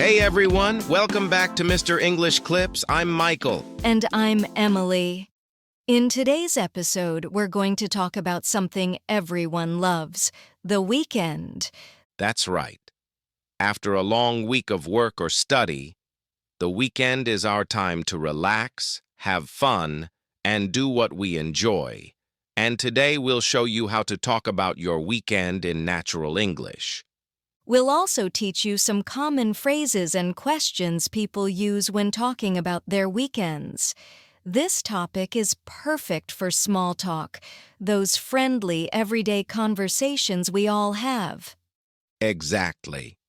Hey everyone, welcome back to Mr. English Clips. I'm Michael. And I'm Emily. In today's episode, we're going to talk about something everyone loves, the weekend. That's right. After a long week of work or study, the weekend is our time to relax, have fun, and do what we enjoy. And today we'll show you how to talk about your weekend in natural English. We'll also teach you some common phrases and questions people use when talking about their weekends. This topic is perfect for small talk, those friendly, everyday conversations we all have. Exactly.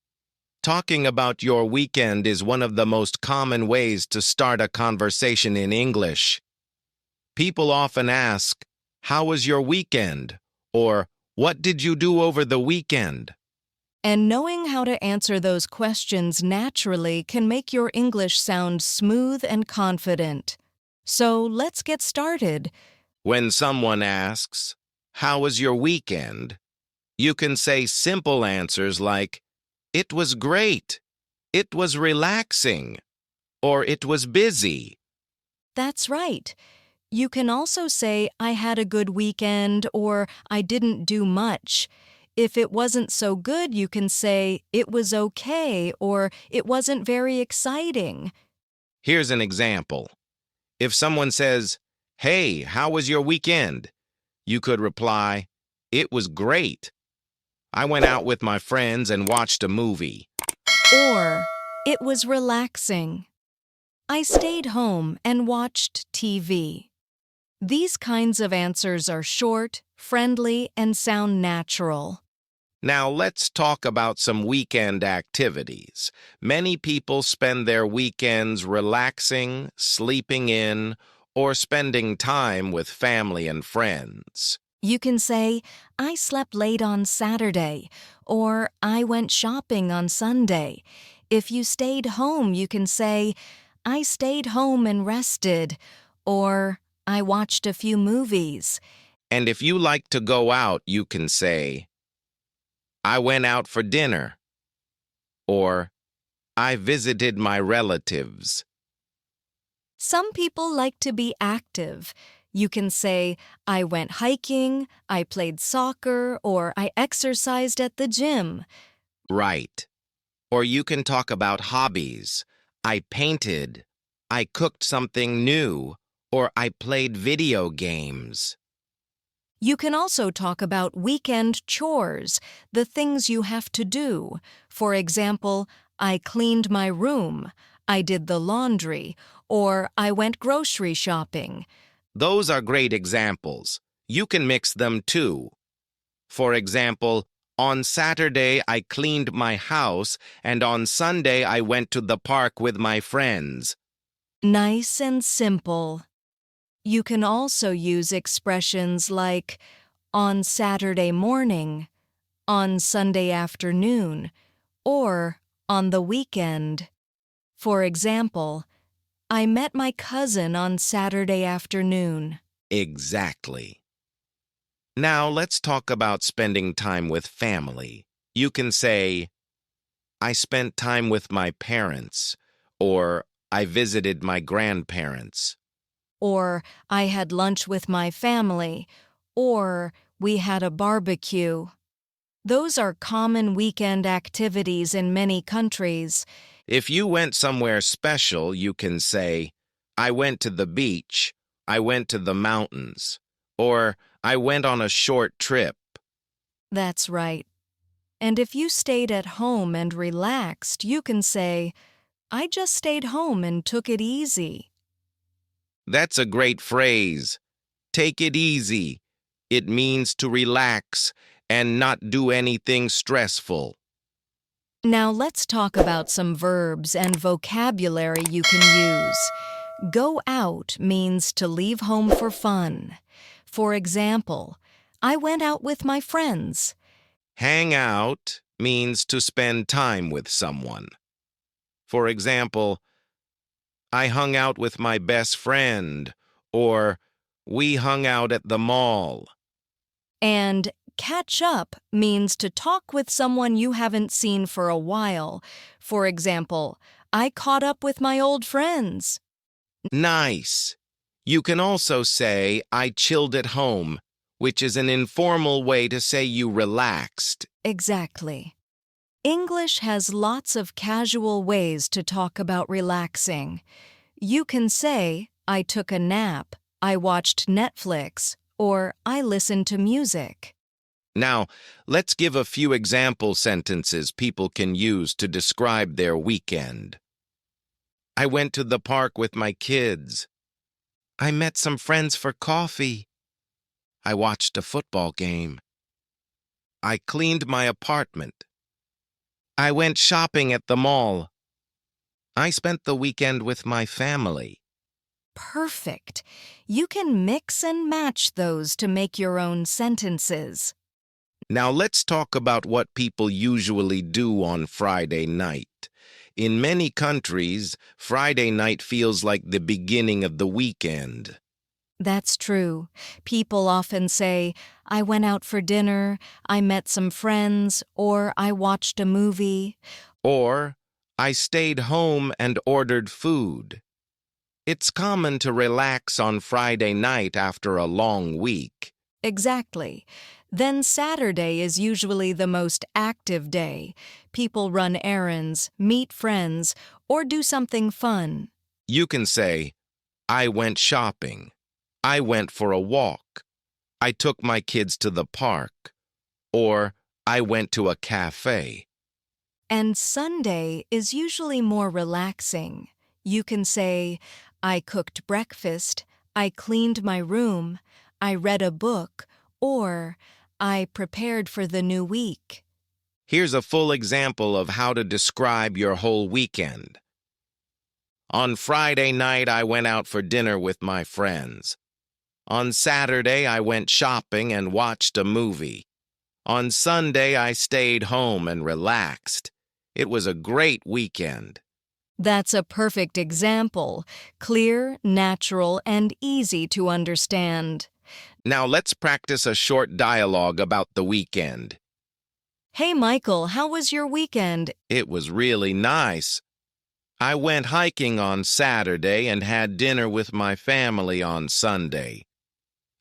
Talking about your weekend is one of the most common ways to start a conversation in English. People often ask, "How was your weekend?" or "What did you do over the weekend?" And knowing how to answer those questions naturally can make your English sound smooth and confident. So let's get started. When someone asks, "How was your weekend?" you can say simple answers like, "It was great," "It was relaxing," or "It was busy." That's right. You can also say, I had a good weekend, or I didn't do much. If it wasn't so good, you can say, it was okay, or it wasn't very exciting. Here's an example. If someone says, "Hey, how was your weekend?" you could reply, "It was great. I went out with my friends and watched a movie." Or, it was relaxing. I stayed home and watched TV. These kinds of answers are short, friendly, and sound natural. Now let's talk about some weekend activities. Many people spend their weekends relaxing, sleeping in, or spending time with family and friends. You can say, I slept late on Saturday, or I went shopping on Sunday. If you stayed home, you can say, I stayed home and rested, or I watched a few movies. And if you like to go out, you can say, "I went out for dinner," or "I visited my relatives." Some people like to be active. You can say, I went hiking, I played soccer, or I exercised at the gym. Right. Or you can talk about hobbies. "I painted," "I cooked something new," or "I played video games." You can also talk about weekend chores, the things you have to do. For example, I cleaned my room, I did the laundry, or I went grocery shopping. Those are great examples. You can mix them too. For example, on Saturday I cleaned my house, and on Sunday I went to the park with my friends. Nice and simple. You can also use expressions like on Saturday morning, on Sunday afternoon, or on the weekend. For example, I met my cousin on Saturday afternoon. Exactly. Now let's talk about spending time with family. You can say, "I spent time with my parents," or "I visited my grandparents." Or I had lunch with my family, or we had a barbecue. Those are common weekend activities in many countries. If you went somewhere special, you can say, "I went to the beach," "I went to the mountains," or "I went on a short trip." That's right. And if you stayed at home and relaxed, you can say, I just stayed home and took it easy. That's a great phrase. Take it easy. It means to relax and not do anything stressful. Now let's talk about some verbs and vocabulary you can use. Go out means to leave home for fun. For example, I went out with my friends. Hang out means to spend time with someone. For example, "I hung out with my best friend," or "We hung out at the mall." And Catch up means to talk with someone you haven't seen for a while. For example, I caught up with my old friends. Nice. You can also say, I chilled at home, which is an informal way to say you relaxed. Exactly. English has lots of casual ways to talk about relaxing. You can say, I took a nap, I watched Netflix, or I listened to music. Now, let's give a few example sentences people can use to describe their weekend. I went to the park with my kids. I met some friends for coffee. I watched a football game. I cleaned my apartment. I went shopping at the mall. I spent the weekend with my family. Perfect. You can mix and match those to make your own sentences. Now let's talk about what people usually do on Friday night. In many countries, Friday night feels like the beginning of the weekend. That's true. People often say, I went out for dinner, I met some friends, or I watched a movie. Or, I stayed home and ordered food. It's common to relax on Friday night after a long week. Exactly. Then Saturday is usually the most active day. People run errands, meet friends, or do something fun. You can say, I went shopping. I went for a walk. I took my kids to the park. Or, I went to a cafe. And Sunday is usually more relaxing. You can say, I cooked breakfast, I cleaned my room, I read a book, or I prepared for the new week. Here's a full example of how to describe your whole weekend. On Friday night, I went out for dinner with my friends. On Saturday, I went shopping and watched a movie. On Sunday, I stayed home and relaxed. It was a great weekend. That's a perfect example. Clear, natural, and easy to understand. Now let's practice a short dialogue about the weekend. Hey, Michael, how was your weekend? It was really nice. I went hiking on Saturday and had dinner with my family on Sunday.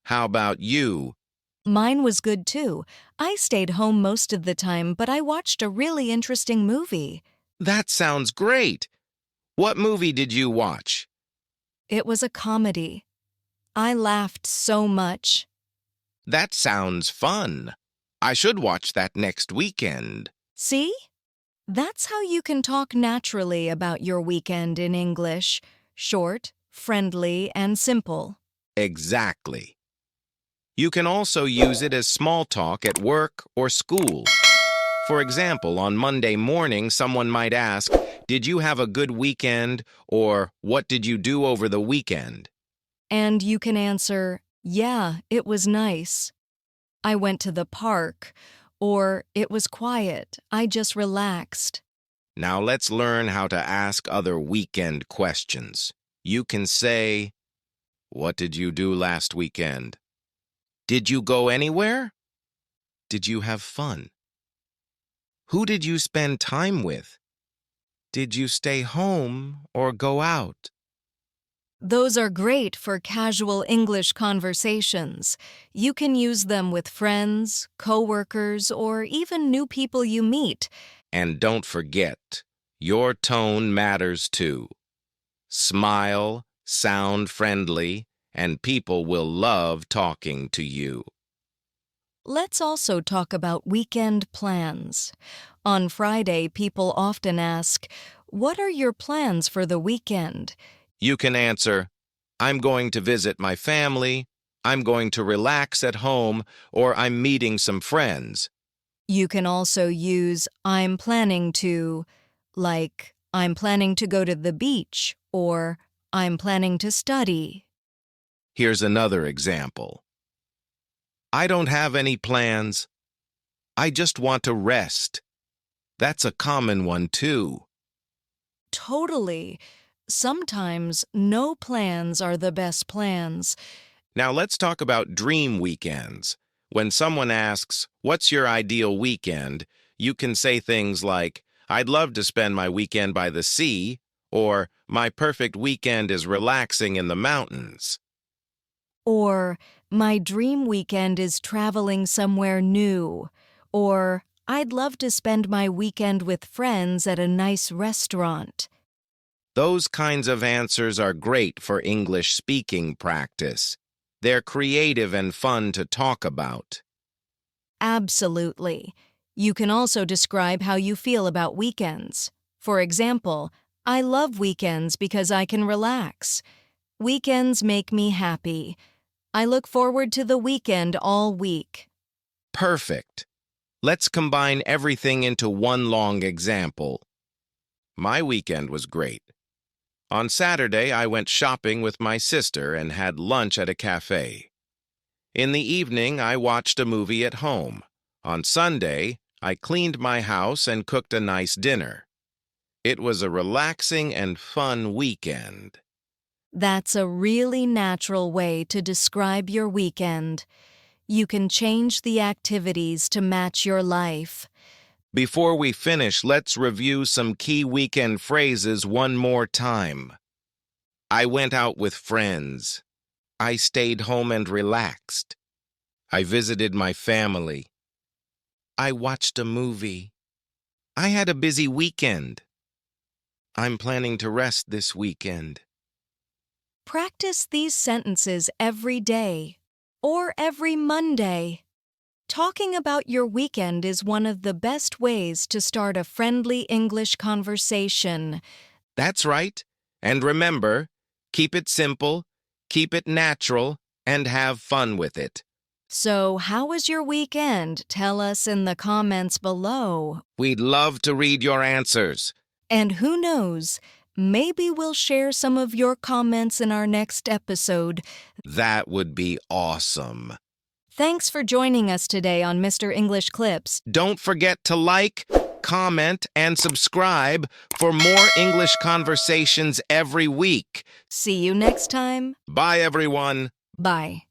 How about you? Mine was good too. I stayed home most of the time, but I watched a really interesting movie. That sounds great. What movie did you watch? It was a comedy. I laughed so much. That sounds fun. I should watch that next weekend. See? That's how you can talk naturally about your weekend in English. Short, friendly, and simple. Exactly. You can also use it as small talk at work or school. For example, on Monday morning, someone might ask, did you have a good weekend? Or what did you do over the weekend? And you can answer, yeah, it was nice. I went to the park. Or it was quiet. I just relaxed. Now let's learn how to ask other weekend questions. You can say, what did you do last weekend? Did you go anywhere? Did you have fun? Who did you spend time with? Did you stay home or go out? Those are great for casual English conversations. You can use them with friends, coworkers, or even new people you meet. And don't forget, your tone matters too. Smile, sound friendly, and people will love talking to you. Let's also talk about weekend plans. On Friday, people often ask, what are your plans for the weekend? You can answer, I'm going to visit my family, I'm going to relax at home, or I'm meeting some friends. You can also use I'm planning to, like I'm planning to go to the beach, or I'm planning to study. Here's another example. I don't have any plans. I just want to rest. That's a common one too. Totally. Sometimes no plans are the best plans. Now let's talk about dream weekends. When someone asks, "What's your ideal weekend?" you can say things like, "I'd love to spend my weekend by the sea," or "My perfect weekend is relaxing in the mountains." Or, my dream weekend is traveling somewhere new. Or, I'd love to spend my weekend with friends at a nice restaurant. Those kinds of answers are great for English speaking practice. They're creative and fun to talk about. Absolutely. You can also describe how you feel about weekends. For example, I love weekends because I can relax. Weekends make me happy. I look forward to the weekend all week. Perfect. Let's combine everything into one long example. My weekend was great. On Saturday, I went shopping with my sister and had lunch at a cafe. In the evening, I watched a movie at home. On Sunday, I cleaned my house and cooked a nice dinner. It was a relaxing and fun weekend. That's a really natural way to describe your weekend. You can change the activities to match your life. Before we finish, let's review some key weekend phrases one more time. I went out with friends. I stayed home and relaxed. I visited my family. I watched a movie. I had a busy weekend. I'm planning to rest this weekend. Practice these sentences every day or every Monday. Talking about your weekend is one of the best ways to start a friendly English conversation. That's right. And remember, keep it simple, keep it natural, and have fun with it. So, how was your weekend? Tell us in the comments below. We'd love to read your answers. And who knows, maybe we'll share some of your comments in our next episode. That would be awesome. Thanks for joining us today on Mr. English Clips. Don't forget to like, comment, and subscribe for more English conversations every week. See you next time. Bye, everyone. Bye.